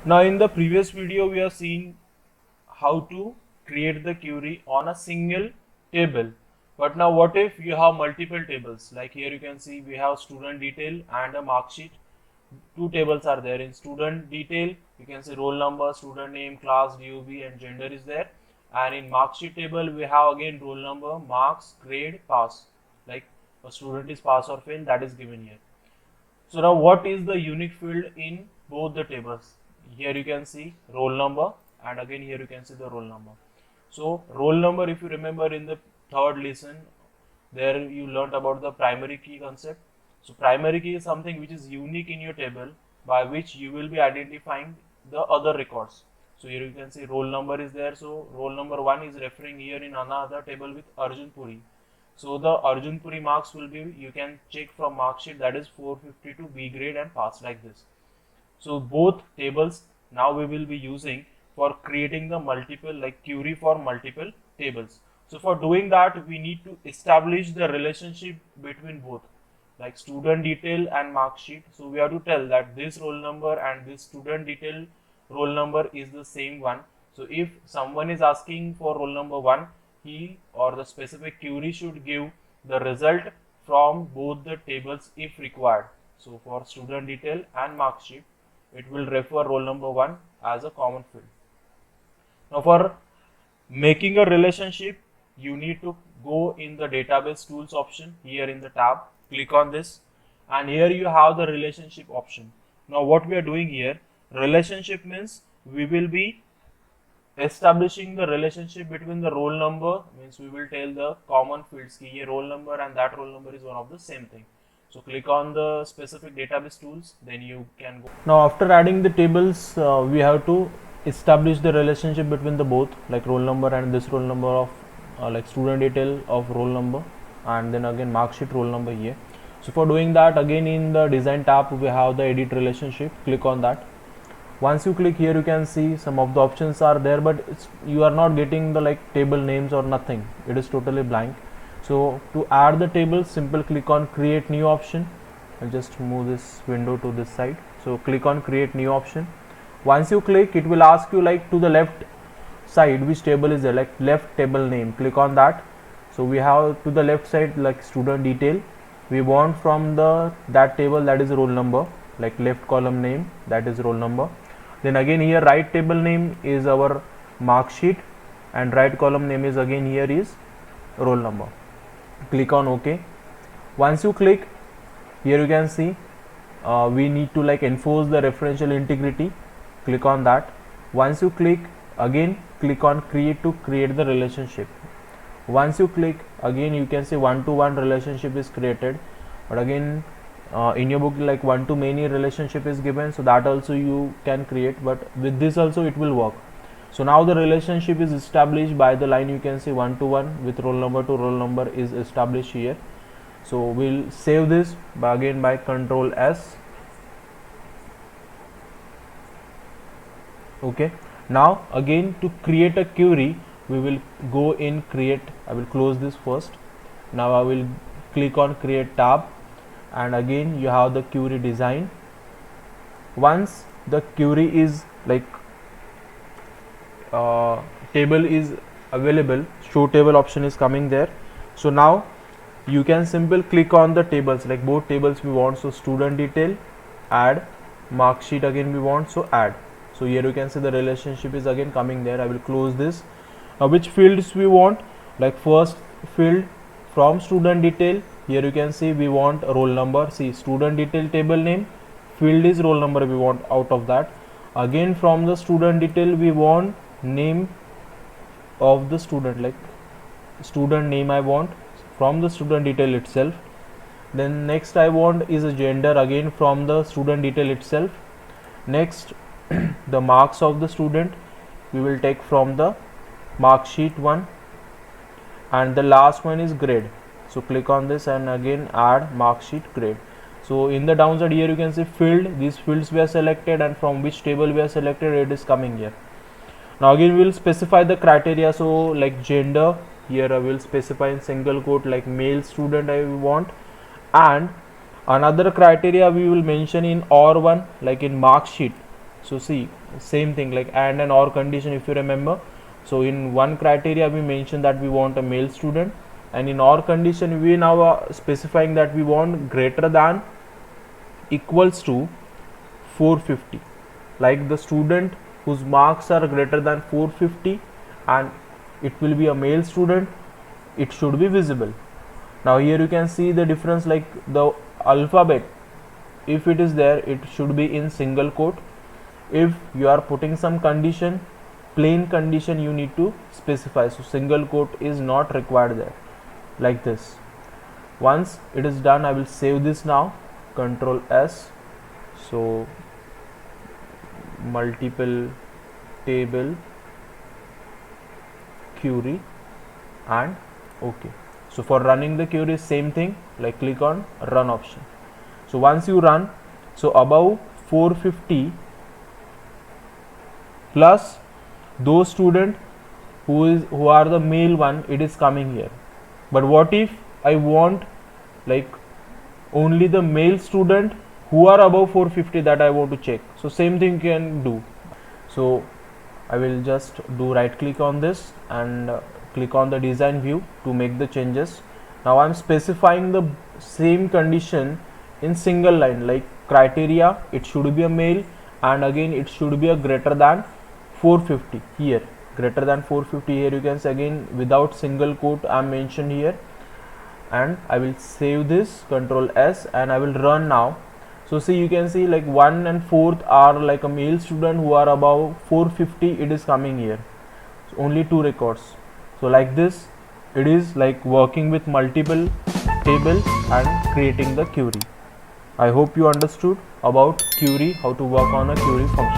Now in the previous video we have seen how to create the query on a single table. But now what if you have multiple tables? Like here you can see we have student detail and a mark sheet. Two tables are there. In student detail you can see roll number, student name, class, DOB and gender is there. And in mark sheet table we have again roll number, marks, grade, pass. Like a student is pass or fail, that is given here. So now what is the unique field in both the tables? Here you can see roll number and again here you can see the roll number. So roll number, if you remember in the third lesson, there you learnt about the primary key concept. So primary key is something which is unique in your table by which you will be identifying the other records. So here you can see roll number is there. So roll number 1 is referring here in another table with Arjun Puri. So the Arjun Puri marks will be, you can check from mark sheet, that is 452 B grade and pass, like this. So both tables now we will be using for creating the multiple, like query for multiple tables. So for doing that we need to establish the relationship between both, like student detail and mark sheet. So we have to tell that this roll number and this student detail roll number is the same one. So if someone is asking for roll number 1, he or the specific query should give the result from both the tables if required. So for student detail and mark sheet, it will refer roll number 1 as a common field. Now for making a relationship, you need to go in the database tools option here in the tab, click on this, and here you have the relationship option. Now what we are doing here, relationship means we will be establishing the relationship between the roll number, means we will tell the common fields ki ye roll number and that roll number is one of the same thing. So click on the specific database tools, then you can go. Now after adding the tables, we have to establish the relationship between the both, like roll number and this roll number of like student detail of roll number, and then again mark sheet roll number here. So for doing that, again in the design tab we have the edit relationship, click on that. Once you click here, you can see some of the options are there, but you are not getting the like table names or nothing, it is totally blank. So to add the table, simple click on create new option. I'll just move this window to this side. So click on create new option. Once you click, it will ask you like to the left side which table is there, like left table name, click on that. So we have to the left side like student detail, we want from the that table, that is roll number, like left column name, that is roll number. Then again here right table name is our mark sheet and right column name is again here is roll number. Click on OK. Once you click here, you can see we need to like enforce the referential integrity, click on that. Once you click, again click on create to create the relationship. Once you click, again you can see one-to-one relationship is created, but again in your book like one-to-many relationship is given, so that also you can create, but with this also it will work. So now the relationship is established by the line, you can see one-to-one with roll number to roll number is established here. So we'll save this by again by Control S. Okay, now again to create a query we will go in create. I will close this first. Now I will click on create tab, and again you have the query design. Once the query is like table is available, show table option is coming there. So now you can simply click on the tables, like both tables we want. So student detail, add, mark sheet again we want, so add. So here you can see the relationship is again coming there. I will close this. Now which fields we want, like first field from student detail, here you can see we want roll number. See, student detail table name, field is roll number we want out of that. Again from the student detail we want name of the student, like student name I want from the student detail itself. Then next I want is a gender, again from the student detail itself. Next the marks of the student we will take from the mark sheet one, and the last one is grade. So click on this and again add mark sheet grade. So in the downside here you can see field, these fields we are selected and from which table we are selected, it is coming here. Now again we will specify the criteria. So like gender, here I will specify in single quote like male student I want, and another criteria we will mention in OR1 like in mark sheet. So see, same thing like and or condition, if you remember. So in one criteria we mentioned that we want a male student, and in or condition we now are specifying that we want greater than equals to 450, like the student whose marks are greater than 450, and it will be a male student, it should be visible. Now here you can see the difference, like the alphabet, if it is there, it should be in single quote. If you are putting some condition, plain condition, you need to specify, so single quote is not required there, like this. Once it is done, I will save this now, Control S. So multiple table query and OK. So for running the query, same thing, like click on run option. So once you run, so above 450 plus those student who are the male one, it is coming here. But what if I want like only the male student who are above 450, that I want to check? So same thing you can do. So I will just do right click on this and click on the design view to make the changes. Now I am specifying the same condition in single line, like criteria, it should be a male, and again it should be a greater than 450 here, greater than 450 here. You can see again without single quote I am mentioned here, and I will save this, Control S, and I will run now. So see, you can see like 1 and 4th are like a male student who are above 450, it is coming here. So only 2 records. So like this, it is like working with multiple tables and creating the query. I hope you understood about query, how to work on a query function.